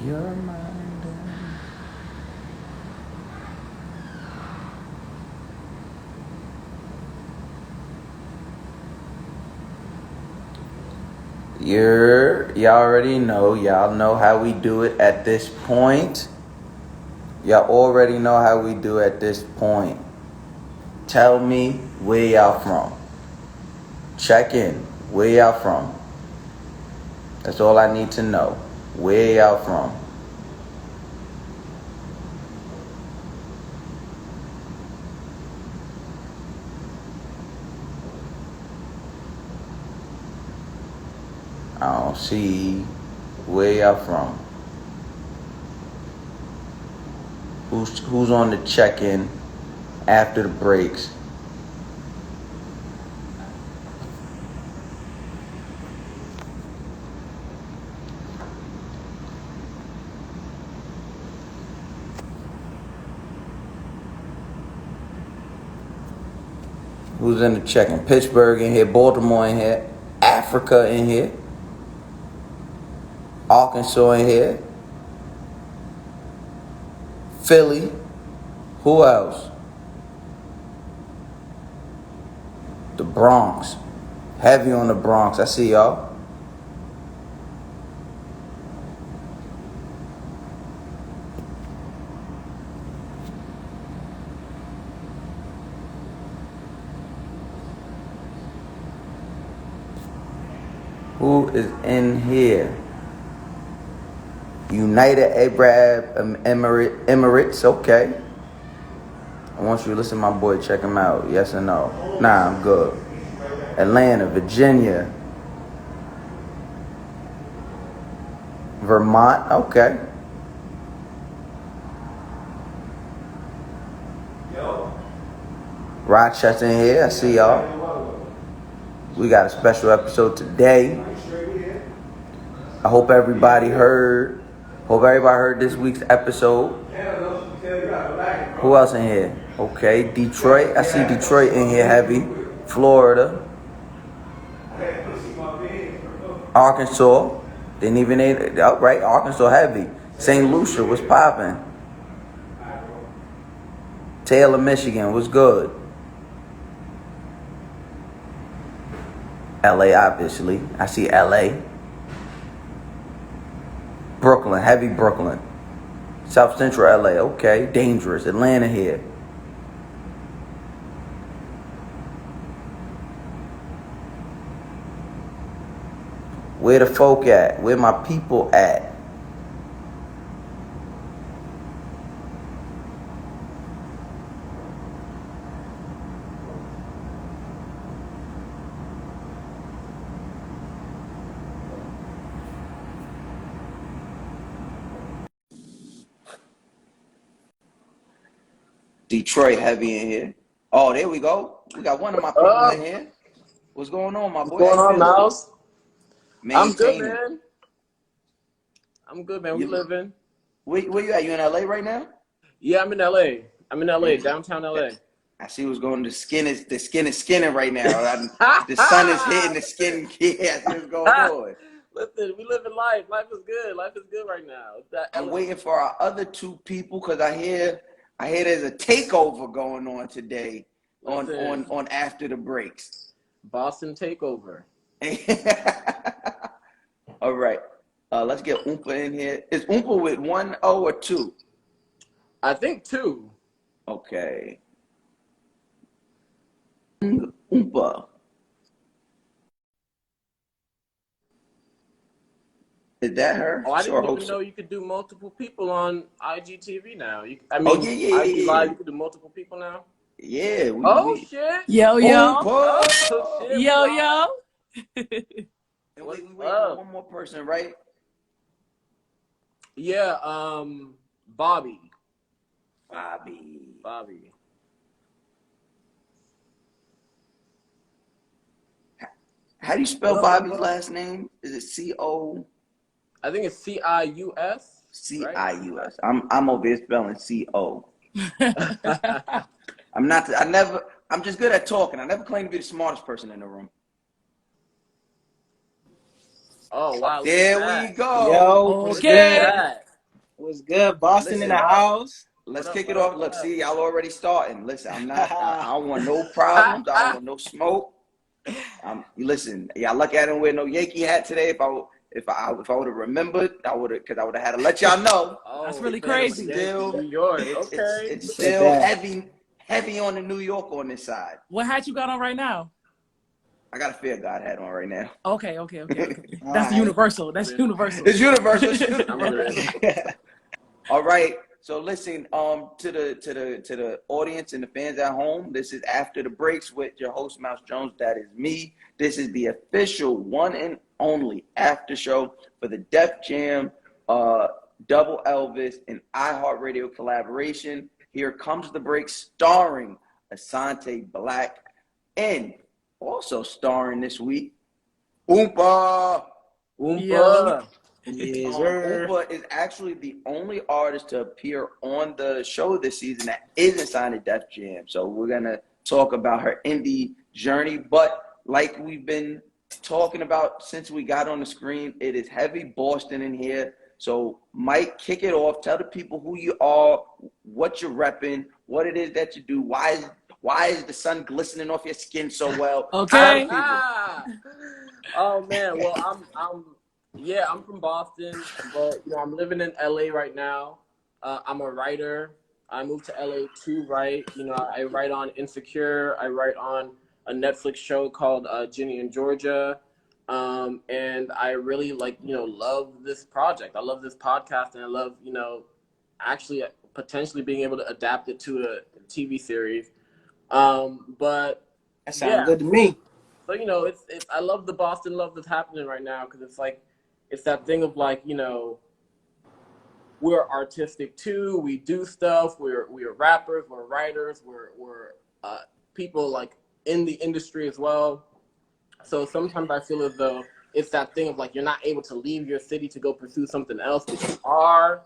Your mind. Y'all already know. Y'all know how we do it at this point. Y'all already know how we do at this point. Tell me where y'all from. Check in. Where y'all from? That's all I need to know. Where y'all from? I don't see where y'all from. Who's on the check-in after the breaks? Who's in the check-in? Pittsburgh in here, Baltimore in here, Africa in here, Arkansas in here, Philly. Who else? The Bronx. Heavy on the Bronx. I see y'all. Who is in here? United Arab Emirates. Okay. I want you to listen to my boy. Check him out. Yes or no? Nah, I'm good. Atlanta, Virginia, Vermont. Okay. Rochester in here. I see y'all. We got a special episode today. I hope everybody heard. Hope everybody heard this week's episode. Who else in here? Okay, Detroit. I see Detroit in here heavy. Florida. Arkansas. Didn't even need right. Arkansas heavy. St. Lucia was popping. Taylor, Michigan was good. LA, obviously. I see LA. Brooklyn, heavy Brooklyn. South Central LA, okay. Dangerous. Atlanta here. Where the folk at? Where my people at? Detroit heavy in here. Oh, there we go. We got one of my people in here. What's going on, my boy? What's going on, Miles? I'm good, Maintaining. man. I'm good, man. We living. Where you at? You in LA right now? Yeah, I'm in LA. I'm in LA, downtown LA. I see what's going on. The skin is skinning right now. The sun is hitting the skin. Yeah, I see what's going on. Listen, we living life. Life is good. Life is good right now. I'm waiting for our other two people because I hear there's a takeover going on today on after the breaks. Boston takeover. All right. Let's get Oompa in here. Is Oompa with 1 O or 2? I think 2. Okay. Oompa. Is that her? Oh, I didn't even know you could do multiple people on IGTV now. IG Live, you could do multiple people now. Yeah. Shit. Yo. Oompa. Oh, shit. Yo. And we wait for one more person, right? Yeah, Bobby. How do you spell Bobby's last name? Is it C-O? I think it's C-I-U-S. C-I-U-S. I'm over here spelling C-O. I'm just good at talking. I never claim to be the smartest person in the room. Oh, wow. There we go. Yo, okay. Was good. Boston in the house. Let's kick it off. Look, see, y'all already starting. Listen, I don't want no problems. I don't want no smoke. Listen, y'all lucky I didn't wear no Yankee hat today. If I would have remembered, I would have had to let y'all know. That's really crazy. Still, New York. It's still heavy on the New York on this side. What hat you got on right now? I got a Fear God hat on right now. Okay. That's universal. That's universal. It's universal. All right. So listen, to the audience and the fans at home, this is After the Breaks with your host, Mouse Jones. That is me. This is the official one and only after show for the Def Jam, Double Elvis, and iHeartRadio collaboration. Here Comes the Break, starring Asante Black, and also starring this week, Oompa. Yeah. Oompa is actually the only artist to appear on the show this season that isn't signed to Def Jam. So we're going to talk about her indie journey. But like we've been talking about since we got on the screen, it is heavy Boston in here. So Mike, kick it off. Tell the people who you are, what you're repping, what it is that you do. Why is the sun glistening off your skin so well? Okay. Oh man, well I'm from Boston, but I'm living in LA right now. I'm a writer. I moved to LA to write. I write on Insecure. I write on a Netflix show called Ginny and Georgia. And I really love this project. I love this podcast, and I love, actually potentially being able to adapt it to a TV series. But that sounds good to me. So, it's I love the Boston love that's happening right now, because it's that thing of we're artistic too. We do stuff. We're rappers. We're writers. We're people in the industry as well. So sometimes I feel as though it's that thing of you're not able to leave your city to go pursue something else, but you are.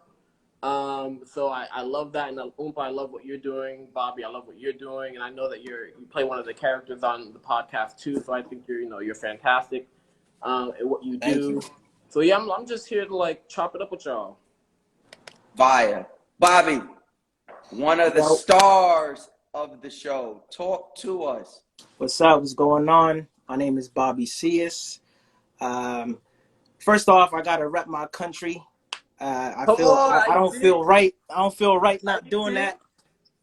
So I love that, and Oompa, I love what you're doing. Bobby, I love what you're doing, and I know that you play one of the characters on the podcast too. So I think you're fantastic at what you do. Thank you. So yeah, I'm just here to chop it up with y'all. Fire. Bobby, one of the stars of the show. Talk to us. What's up? What's going on? My name is Bobby Cius. First off, I gotta rep my country. I don't feel right not doing that,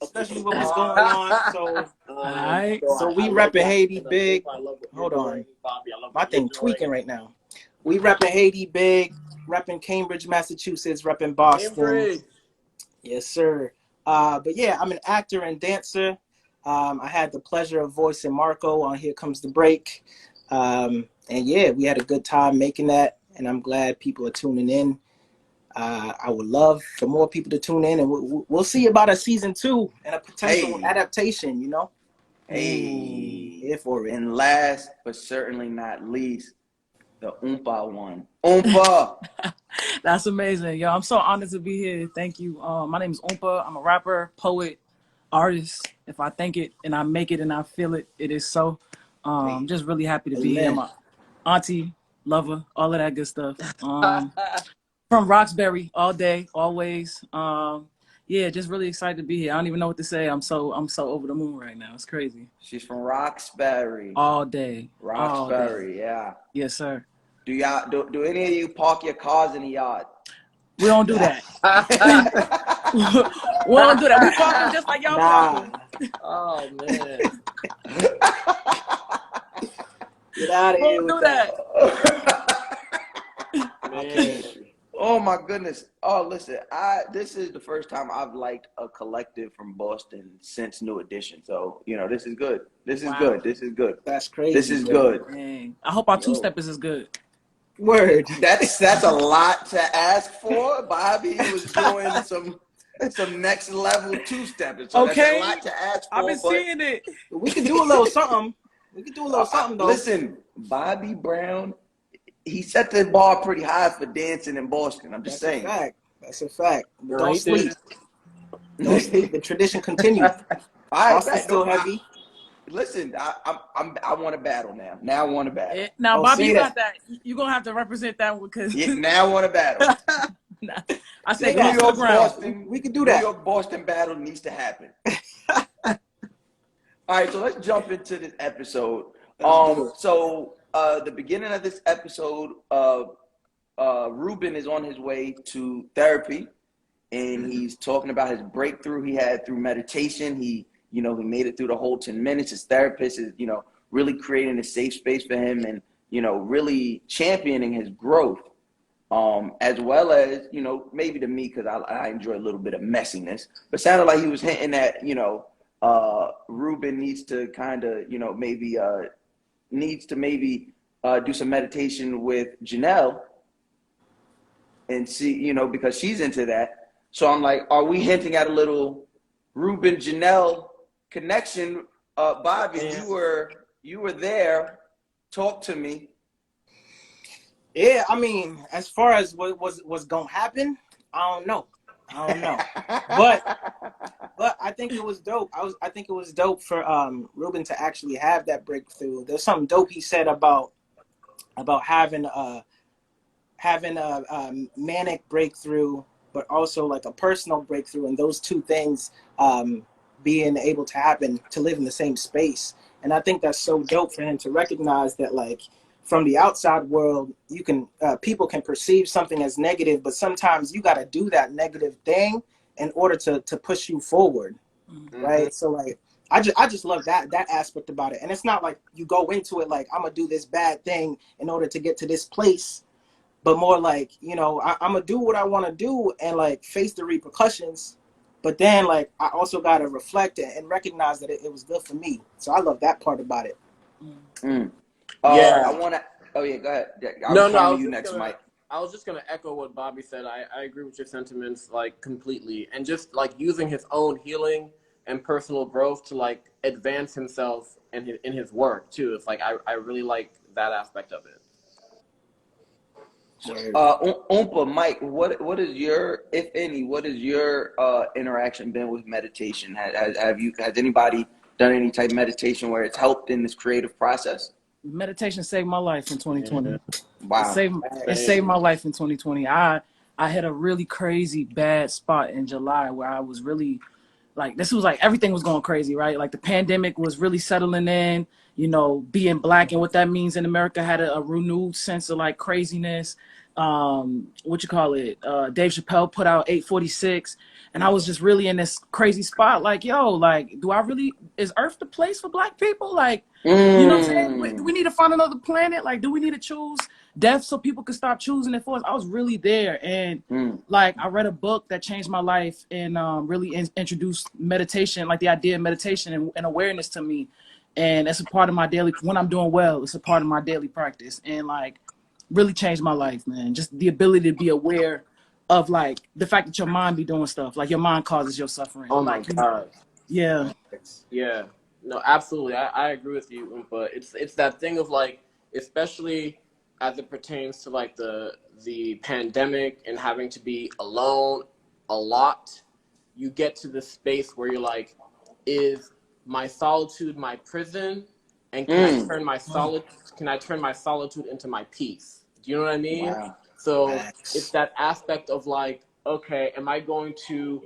especially with what's going on. So we repping Haiti big. Hold on, my thing tweaking right now. We repping Haiti big, repping Cambridge, Massachusetts, repping Boston. Cambridge. Yes, sir. But yeah, I'm an actor and dancer. I had the pleasure of voicing Marco on Here Comes the Break. And yeah, we had a good time making that, and I'm glad people are tuning in. I would love for more people to tune in, and we'll see about a season 2 and a potential adaptation, Here for it. And last but certainly not least, the Oompa one. Oompa! That's amazing. Yo, I'm so honored to be here. Thank you. My name is Oompa. I'm a rapper, poet, artist. If I think it and I make it and I feel it, it is so. I'm just really happy to be here. My auntie, lover, all of that good stuff. From Roxbury, all day, always. Yeah, just really excited to be here. I don't even know what to say. I'm so over the moon right now. It's crazy. She's from Roxbury. All day. Roxbury, all day. Yeah. Yes, sir. Do any of you park your cars in the yard? We don't do that. We don't do that. We park them just like y'all park them. Oh man. Get out of here. We don't do that. Man. Oh my goodness. Oh, listen, this is the first time I've liked a collective from Boston since New Edition. So, this is good. This is good. This is good. That's crazy. This is good. Dang. I hope our two-steppers is good. Word. That's a lot to ask for. Bobby was doing some next level two-steppers. So okay. That's a lot to ask for. I've been seeing it. We could do a little something. Though. Listen, Bobby Brown, he set the bar pretty high for dancing in Boston. I'm just saying. That's a fact. Don't sleep. The tradition continues. Boston's still heavy. Listen, I want to battle now. Now I want to battle. Now, Bobby, you got that. You're going to have to represent that one because... Yeah, now I want to battle. I Say say New that. close to the York, ground. Boston, We could do New that. York, Boston battle needs to happen. All right, so let's jump into this episode. Let's do it. So the beginning of this episode, Ruben is on his way to therapy, and he's talking about his breakthrough he had through meditation. He made it through the whole 10 minutes. His therapist is, really creating a safe space for him and, really championing his growth. As well as, maybe to me, because I enjoy a little bit of messiness, but sounded like he was hinting that, Ruben needs to kind of, maybe do some meditation with Janelle and see, because she's into that. So I'm like, are we hinting at a little Ruben Janelle connection? Bobby, you were there. Talk to me. Yeah, I mean, as far as what's gonna happen, I don't know. But I think it was dope. I think it was dope for Ruben to actually have that breakthrough. There's something dope he said about having a manic breakthrough, but also like a personal breakthrough, and those two things being able to happen, to live in the same space. And I think that's so dope for him to recognize that, like, from the outside world, you can people can perceive something as negative, but sometimes you got to do that negative thing in order to push you forward, right? So like, I just love that aspect about it. And it's not like you go into it like, I'm gonna do this bad thing in order to get to this place, but more like, I'm gonna do what I want to do and like face the repercussions. But then like, I also got to reflect and recognize that it was good for me. So I love that part about it. Yeah. I want to. Oh yeah, go ahead. I was just gonna echo what Bobby said. I agree with your sentiments like completely, and just like using his own healing and personal growth to like advance himself and in his work too. It's like I really like that aspect of it. Oompa, Mike, what is your, if any, what is your interaction been with meditation? Has anybody done any type of meditation where it's helped in this creative process? Meditation saved my life in 2020. Yeah. Wow. It saved my life in 2020. I hit a really crazy bad spot in July where I was really like, this was like everything was going crazy, right? Like the pandemic was really settling in, being black and what that means in America had a renewed sense of like craziness. Dave Chappelle put out 846, and I was just really in this crazy spot. Like, yo, like, is Earth the place for black people? Like, you know what I'm saying? Do we need to find another planet? Like, do we need to choose death so people could stop choosing it for us? I was really there. And like, I read a book that changed my life and really introduced meditation, like the idea of meditation and awareness to me. And it's a part of my when I'm doing well, it's a part of my daily practice. And like, really changed my life, man. Just the ability to be aware of like the fact that your mind be doing stuff, like your mind causes your suffering. Oh my like, God. Yeah. Yeah. No, absolutely. I agree with you, Oompa. It's that thing of like, especially as it pertains to like the pandemic and having to be alone a lot, you get to this space where you're like, is my solitude my prison? And can I turn my solitude into my peace? Do you know what I mean? Wow. So it's that aspect of like, okay, am I going to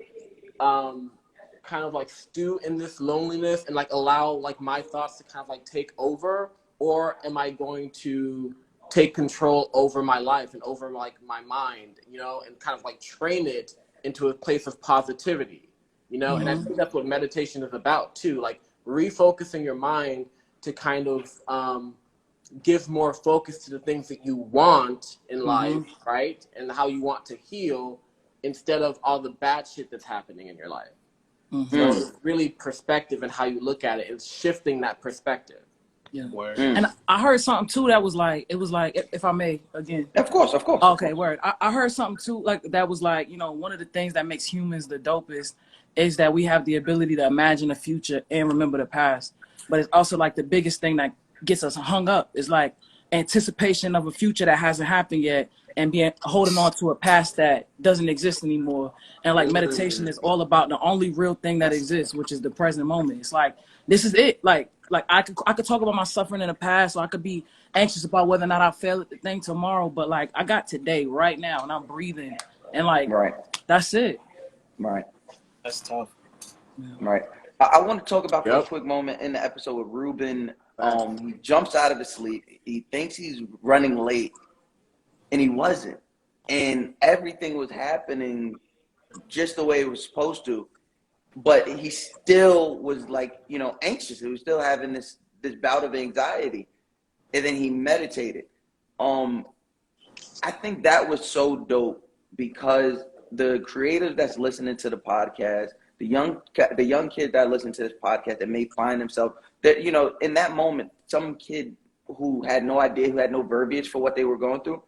kind of like stew in this loneliness and like allow like my thoughts to kind of like take over, or am I going to take control over my life and over like my mind, and kind of like train it into a place of positivity, and I think that's what meditation is about too, like refocusing your mind to kind of give more focus to the things that you want in life, right? And how you want to heal instead of all the bad shit that's happening in your life. So it's really perspective and how you look at it. It's shifting that perspective. Yeah. And I heard something too that was like, if I may again. Of course. Okay, word. I heard something too like that was like, one of the things that makes humans the dopest is that we have the ability to imagine the future and remember the past. But it's also like the biggest thing that gets us hung up is like anticipation of a future that hasn't happened yet and holding on to a past that doesn't exist anymore. And like meditation is all about the only real thing that exists, which is the present moment. It's like, this is it. Like I could talk about my suffering in the past, or I could be anxious about whether or not I fail at the thing tomorrow. But like, I got today right now and I'm breathing and like Right. that's it. Right. That's tough. Right. I want to talk about for a Yep. quick moment in the episode with Ruben. Facts. He jumps out of his sleep. He thinks he's running late, and he wasn't. And everything was happening just the way it was supposed to. But he still was like, anxious. He was still having this bout of anxiety. And then he meditated. I think that was so dope because the creators that's listening to the podcast, the young kids that listen to this podcast that may find themselves that in that moment, some kid who had no idea, who had no verbiage for what they were going through.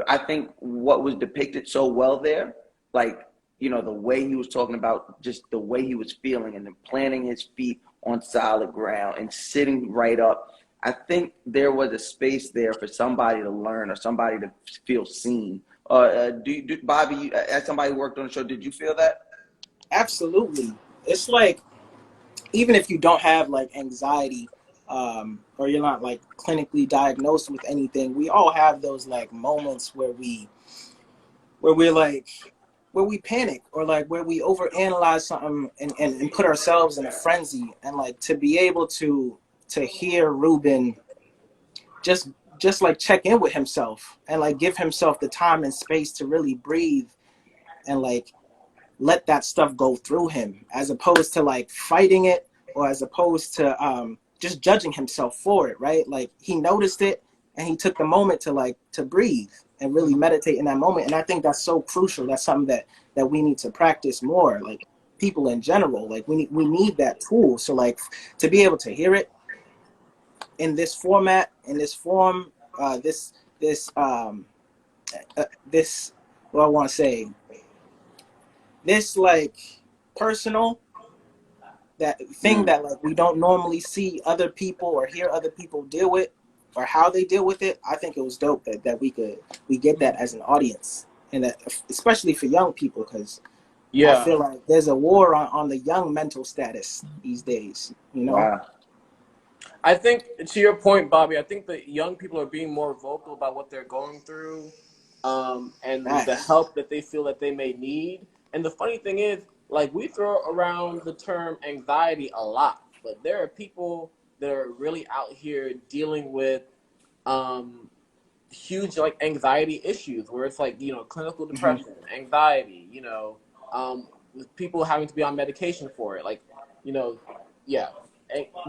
I think what was depicted so well there, like the way he was talking about just the way he was feeling and then planting his feet on solid ground and sitting right up. I think there was a space there for somebody to learn or somebody to feel seen. Bobby, as somebody who worked on the show, did you feel that? Absolutely. It's like, even if you don't have like anxiety, or you're not like clinically diagnosed with anything, we all have those like moments where we panic, or like where we overanalyze something and put ourselves in a frenzy. And like to be able to hear Ruben just like check in with himself and like give himself the time and space to really breathe and like let that stuff go through him, as opposed to like fighting it, or as opposed to just judging himself for it, right? Like he noticed it and he took the moment to breathe and really meditate in that moment. And I think that's so crucial. That's something that we need to practice more, like people in general. Like we need that tool. So like to be able to hear it in this format, in this form, this what I want to say, this like personal, that thing that like we don't normally see other people or hear other people deal with, or how they deal with it. I think it was dope that we get that as an audience, and that especially for young people, because I feel like there's a war on the young mental status these days. Wow. I think, to your point, Bobby, I think that young people are being more vocal about what they're going through, and the Nice. help that they feel that they may need. And the funny thing is, like, we throw around the term anxiety a lot, but there are people that are really out here dealing with huge like anxiety issues, where it's like clinical depression, anxiety, with people having to be on medication for it, like yeah.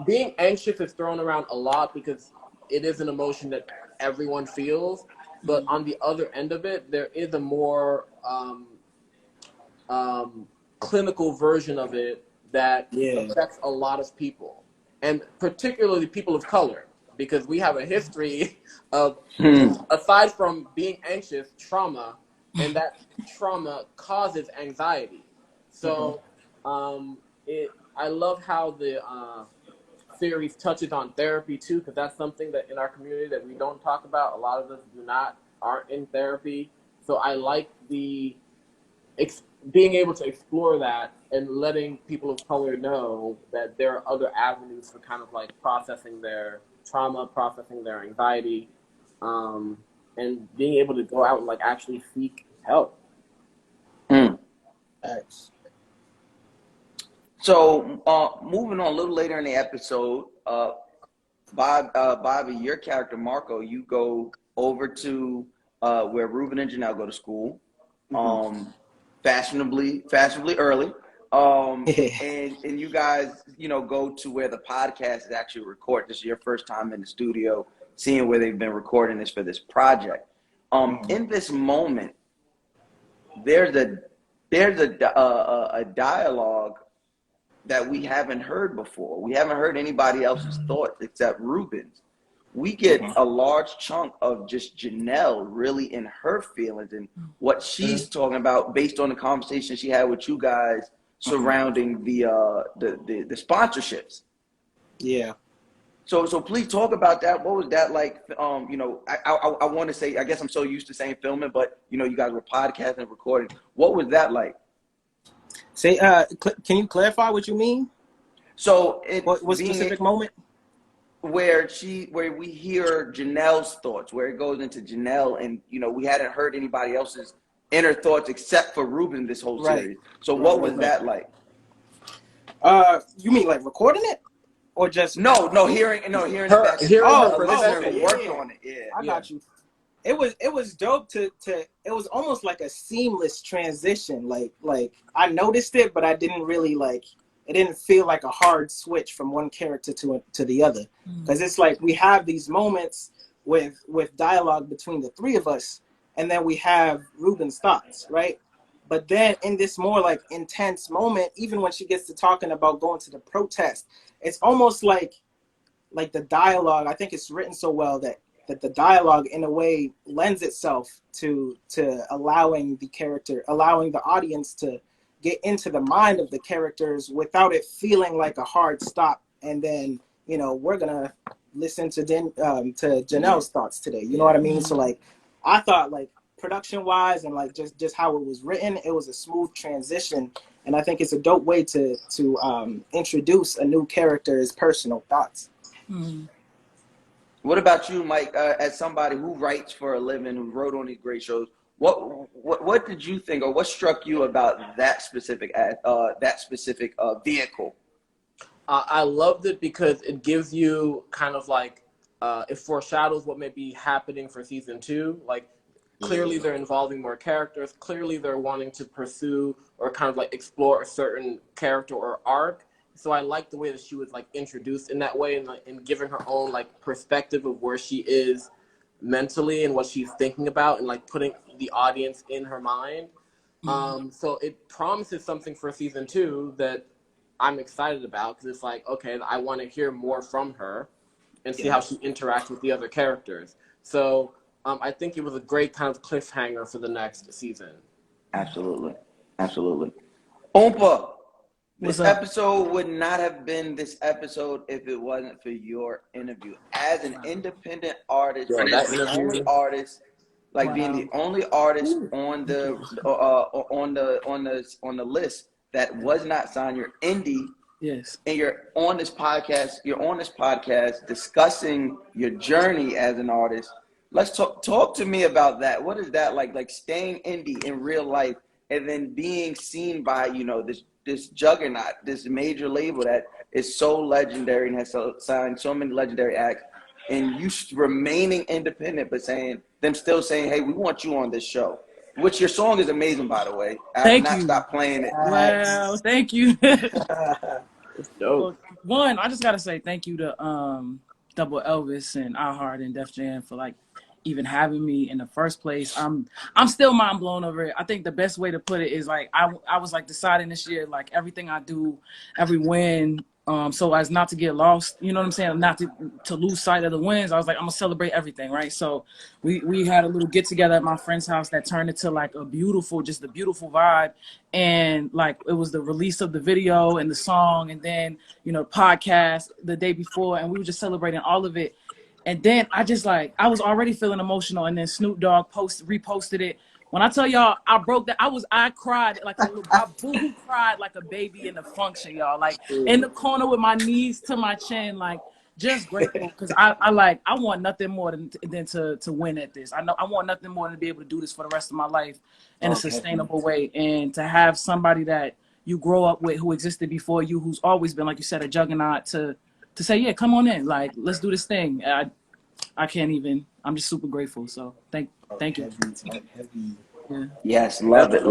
Being anxious is thrown around a lot because it is an emotion that everyone feels, but on the other end of it, there is a more clinical version of it that Yeah. affects a lot of people, and particularly people of color, because we have a history of, aside from being anxious, trauma, and that trauma causes anxiety. So I love how the series touches on therapy too, because that's something that in our community that we don't talk about. A lot of us aren't in therapy. So I like being able to explore that and letting people of color know that there are other avenues for kind of like processing their trauma, processing their anxiety, and being able to go out and like actually seek help. Nice. So moving on a little later in the episode, Bobby, your character Marco, you go over to where Ruben and Janelle go to school, fashionably early, and you guys go to where the podcast is actually recorded. This is your first time in the studio, seeing where they've been recording this for this project. In this moment, there's a dialogue that we haven't heard before. We haven't heard anybody else's thoughts except Ruben's. We get a large chunk of just Janelle really in her feelings and what she's talking about based on the conversation she had with you guys surrounding the sponsorships. Yeah. So please talk about that. What was that like? I want to say, I guess I'm so used to saying filming, but you guys were podcasting and recording. What was that like? Say, can you clarify what you mean? So what specific moment? Where we hear Janelle's thoughts, where it goes into Janelle, and we hadn't heard anybody else's inner thoughts except for Ruben this whole Right. series. So what was that like? You mean like recording it, or just No, hearing it back as Hearing her a listener perspective. who worked on it. Yeah. I got you. It was dope to it was almost like a seamless transition. Like I noticed it, but I didn't really it didn't feel like a hard switch from one character to the other. Because it's like we have these moments with dialogue between the three of us, and then we have Ruben's thoughts, right? But then in this more like intense moment, even when she gets to talking about going to the protest, it's almost like the dialogue, I think it's written so well that the dialogue in a way lends itself to allowing the audience to get into the mind of the characters without it feeling like a hard stop. And then, we're gonna listen to Janelle's thoughts today. You know what I mean? So like, I thought like production wise and like just how it was written, it was a smooth transition. And I think it's a dope way to introduce a new character's personal thoughts. What about you, Mike? As somebody who writes for a living, who wrote on these great shows, what did you think, or what struck you about that specific vehicle? I loved it because it gives you kind of like it foreshadows what may be happening for season 2. Like clearly they're involving more characters. Clearly they're wanting to pursue or kind of like explore a certain character or arc. So I like the way that she was like introduced in that way, and giving her own like perspective of where she is mentally and what she's thinking about, and like putting the audience in her mind. So it promises something for season 2 that I'm excited about, because it's like, okay, I want to hear more from her and see how she interacts with the other characters. So I think it was a great kind of cliffhanger for the next season. Absolutely. Oompa, this What's up? episode would not have been this episode if it wasn't for your interview. As an independent artist, Yo, that interview. only artist, like being the only artist on the list that was not signed. You're indie. Yes. And you're on this podcast discussing your journey as an artist. Let's talk to me about that. What is that like staying indie in real life and then being seen by, this juggernaut, this major label that is so legendary and has signed so many legendary acts, and you remaining independent, but still saying, hey, we want you on this show. Which your song is amazing, by the way. I have not stopped playing it. Well, thank you. It's dope. One, I just gotta say thank you to Double Elvis and iHeart and Def Jam for like even having me in the first place. I'm still mind blown over it. I think the best way to put it is like I was like deciding this year, like everything I do, every win, so as not to get lost, you know what I'm saying, not to lose sight of the wins. I was like, I'm gonna celebrate everything, right? So we had a little get together at my friend's house that turned into like a beautiful vibe, and like it was the release of the video and the song, and then podcast the day before, and we were just celebrating all of it. And then I was already feeling emotional, and then Snoop Dogg reposted it. When I tell y'all, I cried like I boo cried like a baby in a function, y'all. Like in the corner with my knees to my chin, like just grateful, because I want nothing more than to win at this. I want nothing more than to be able to do this for the rest of my life in a sustainable way, and to have somebody that you grow up with who existed before you, who's always been, like you said, a juggernaut, to say, yeah, come on in, like let's do this thing. I can't even. I'm just super grateful. So thank you. Yeah. Yes, love it.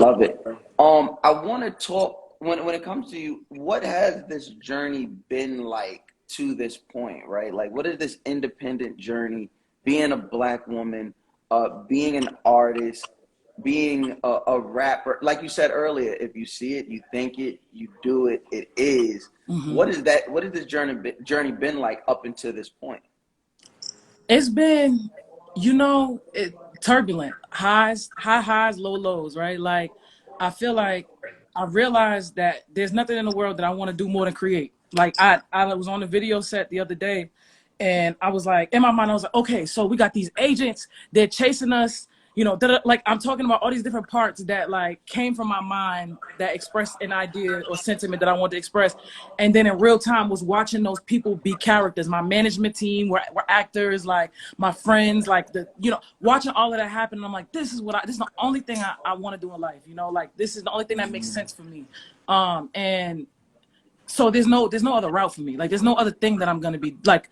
I want to talk when it comes to you. What has this journey been like to this point, right? Like, what is this independent journey? Being a Black woman, being an artist, being a rapper. Like you said earlier, if you see it, you think it, you do it, it is. What is that? What has this journey been like up until this point? It's been, turbulent. High highs, low lows, right? Like, I feel like I realized that there's nothing in the world that I want to do more than create. Like, I was on the video set the other day, and I was like, in my mind, I was like, okay, so we got these agents, they're chasing us, you know, like I'm talking about all these different parts that like came from my mind that expressed an idea or sentiment that I wanted to express. And then in real time was watching those people be characters. My management team were actors, like my friends, like watching all of that happen. And I'm like, this is the only thing I want to do in life. You know, like this is the only thing that makes sense for me. And so there's no other route for me. Like there's no other thing that I'm going to be like,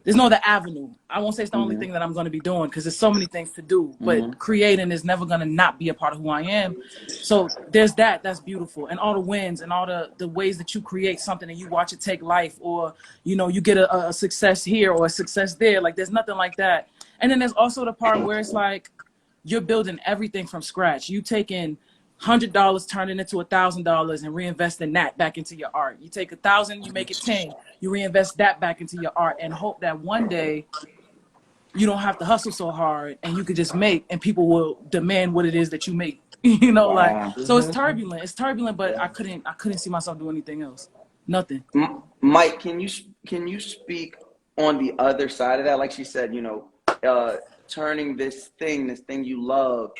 there's no other avenue. I won't say it's the only thing that I'm going to be doing because there's so many things to do, but creating is never going to not be a part of who I am. So there's that's beautiful. And all the wins and all the ways that you create something and you watch it take life, or, you know, you get a success here or a success there. Like there's nothing like that. And then there's also the part where it's like, you're building everything from scratch. You taking $100, turn it into $1,000 and reinvesting that back into your art. You take 1,000, you make it 10, you reinvest that back into your art and hope that one day you don't have to hustle so hard and you could just make and people will demand what it is that you make. You know, like, so it's turbulent. It's turbulent, but I couldn't see myself doing anything else. Nothing. Mike, can you speak on the other side of that? Like she said, you know, turning this thing you love,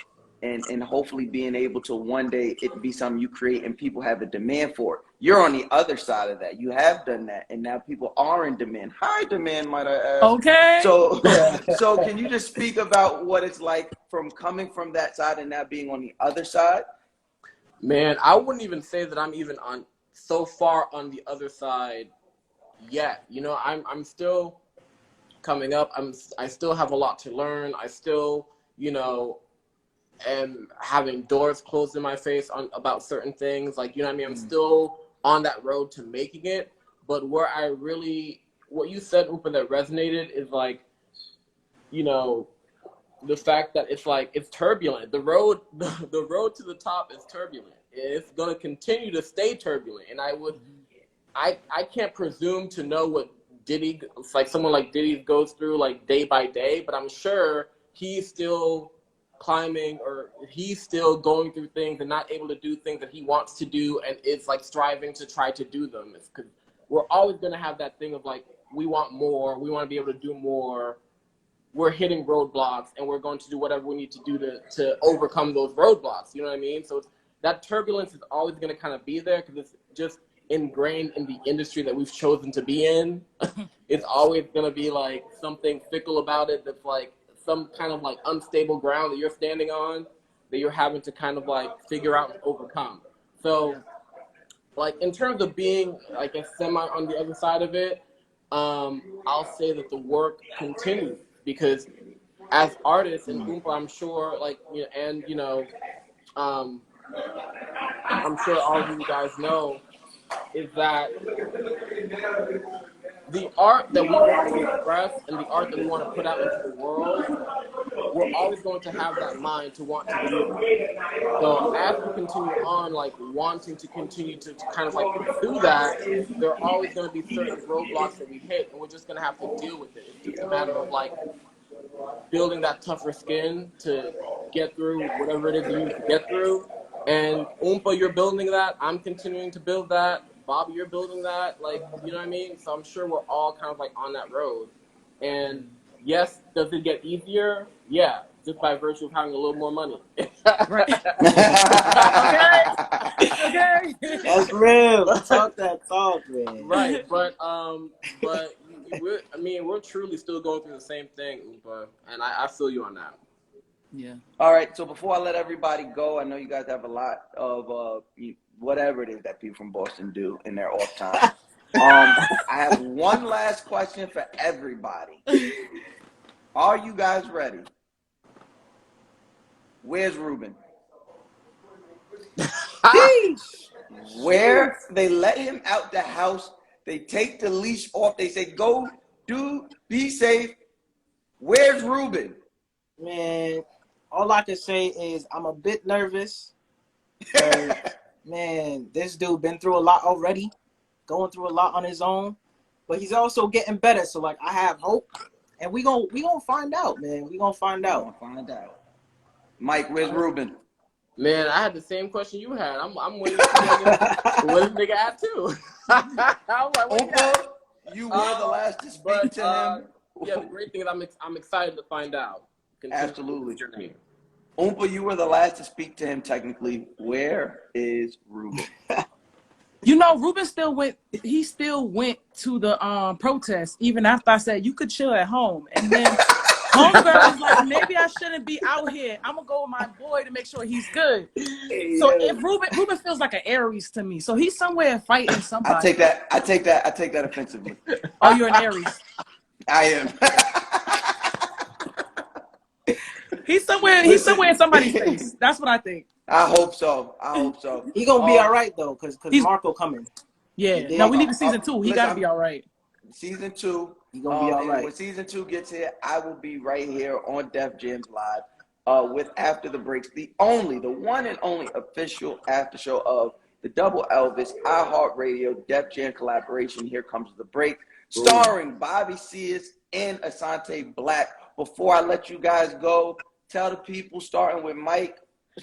and hopefully being able to one day it be something you create and people have a demand for it. You're on the other side of that. You have done that, and now people are in demand. High demand, might I add. Okay. So can you just speak about what it's like from coming from that side and now being on the other side? Man, I wouldn't even say that I'm even on so far on the other side yet. You know, I'm still coming up. I still have a lot to learn. I still, you know, am having doors closed in my face about certain things. Like, you know what I mean? I'm still on that road to making it. But where what you said, Oompa, that resonated is like, you know, the fact that it's like, it's turbulent. The road to the top is turbulent. It's going to continue to stay turbulent. And I can't presume to know what Diddy, it's like someone like Diddy goes through like day by day, but I'm sure he's still climbing, or he's still going through things and not able to do things that he wants to do, and is like striving to try to do them. It's because we're always going to have that thing of like, we want more, we want to be able to do more. We're hitting roadblocks and we're going to do whatever we need to do to overcome those roadblocks. You know what I mean? So that turbulence is always going to kind of be there because it's just ingrained in the industry that we've chosen to be in. It's always going to be like something fickle about it that's like some kind of like unstable ground that you're standing on that you're having to kind of like figure out and overcome. So like in terms of being like a semi on the other side of it, I'll say that the work continues because as artists and Oompa, I'm sure like, you know, and you know, I'm sure all of you guys know is that the art that we want to express and the art that we want to put out into the world, we're always going to have that mind to want to do it. So as we continue on, like wanting to continue to kind of like pursue that, there are always going to be certain roadblocks that we hit, and we're just going to have to deal with it. It's just a matter of like building that tougher skin to get through whatever it is you need to get through. And Oompa, you're building that. I'm continuing to build that. Bobby, you're building that. Like, you know what I mean? So I'm sure we're all kind of like on that road. And yes, does it get easier? Yeah, just by virtue of having a little more money. Right. Okay. That's real. Talk that talk, man. Right, but we're truly still going through the same thing, Oompa, and I feel you on that. Yeah. All right, so before I let everybody go, I know you guys have a lot of whatever it is that people from Boston do in their off time. I have one last question for everybody. Are you guys ready? Where's Ruben? Where they let him out the house, they take the leash off, they say, go, be safe. Where's Ruben? Man, all I can say is I'm a bit nervous. Man, this dude been through a lot already, going through a lot on his own, but he's also getting better. So like, I have hope, and we gonna find out, man. We gonna find out. Mike, where's Ruben? Man, I had the same question you had. I'm waiting to what this nigga at too. I'm like, Oompa, you were the last to speak to him. Yeah, the great thing is I'm excited to find out. Absolutely. Oompa, you were the last to speak to him technically. Where is Ruben? You know, Ruben still went. He still went to the protest even after I said you could chill at home. And then Homegirl was like, maybe I shouldn't be out here. I'm gonna go with my boy to make sure he's good. So if Ruben feels like an Aries to me, so he's somewhere fighting somebody. I take that offensively. Oh, you're an Aries. I am. He's somewhere in somebody's face. That's what I think. I hope so. He gonna be all right though, cause Marco coming. Yeah. No, we need a season 2. He gotta be all right. Season 2. He gonna be all right. When season 2 gets here, I will be right here on Def Jams Live with After the Breaks, the one and only official after show of the Double Elvis iHeartRadio Def Jam collaboration. Here Comes the Break, starring Bobby Cius and Asante Black. Before I let you guys go, tell the people, starting with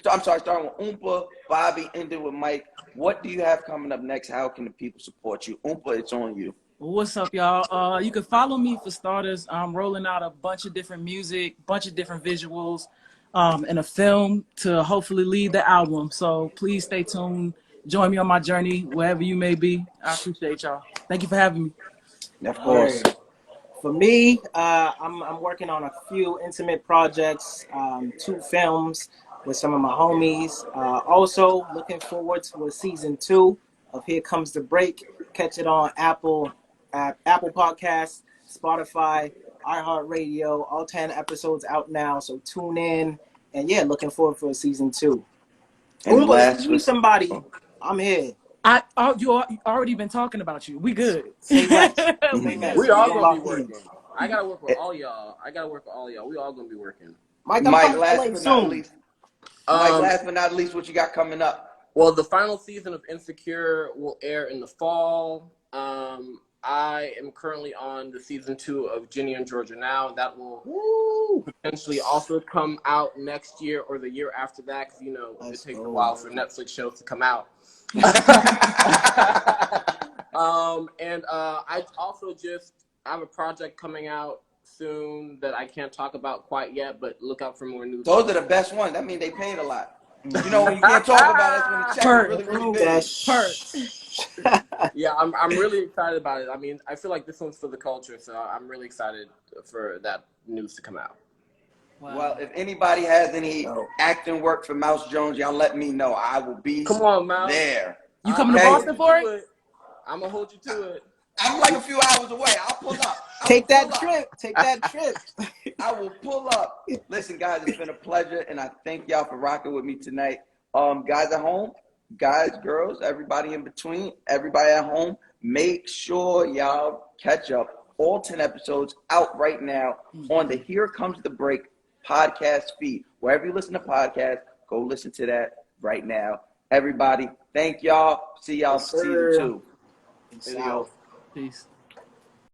Oompa, Bobby, ending with Mike. What do you have coming up next? How can the people support you? Oompa, it's on you. What's up, y'all? You can follow me for starters. I'm rolling out a bunch of different music, bunch of different visuals, and a film to hopefully lead the album. So please stay tuned. Join me on my journey, wherever you may be. I appreciate y'all. Thank you for having me. Of course. For me, I'm working on a few intimate projects, 2 films with some of my homies. Also looking forward to a season 2 of Here Comes the Break. Catch it on Apple Podcasts, Spotify, iHeartRadio. All 10 episodes out now, so tune in. And yeah, looking forward for a season 2. And last, need somebody. I'm here. You already been talking about you. We good. Say less. We all gonna be working. I gotta work with all y'all. We all gonna be working. Mike, last but not least, what you got coming up? Well, the final season of Insecure will air in the fall. I am currently on the season 2 of Ginny and Georgia Now. That will potentially also come out next year or the year after that, because it takes a while for Netflix shows to come out. And I also I have a project coming out soon that I can't talk about quite yet, but look out for more news. Those are the best ones. That means they paid a lot. When you can't talk about it, when the check is really big. Yeah, I'm really excited about it. I mean, I feel like this one's for the culture, so I'm really excited for that news to come out. Wow. Well, if anybody has any acting work for Mouse Jones, y'all let me know. I will be there. You coming to Boston for it? I'm gonna hold you to it. I'm like a few hours away. I'll pull up. Take that trip. I will pull up. Listen, guys, it's been a pleasure, and I thank y'all for rocking with me tonight. Guys at home, guys, girls, everybody in between, everybody at home, make sure y'all catch up. All 10 episodes out right now on the Here Comes the Break podcast feed. Wherever you listen to podcasts, go listen to that right now. Everybody, thank y'all. See y'all season 2. Peace out. Peace.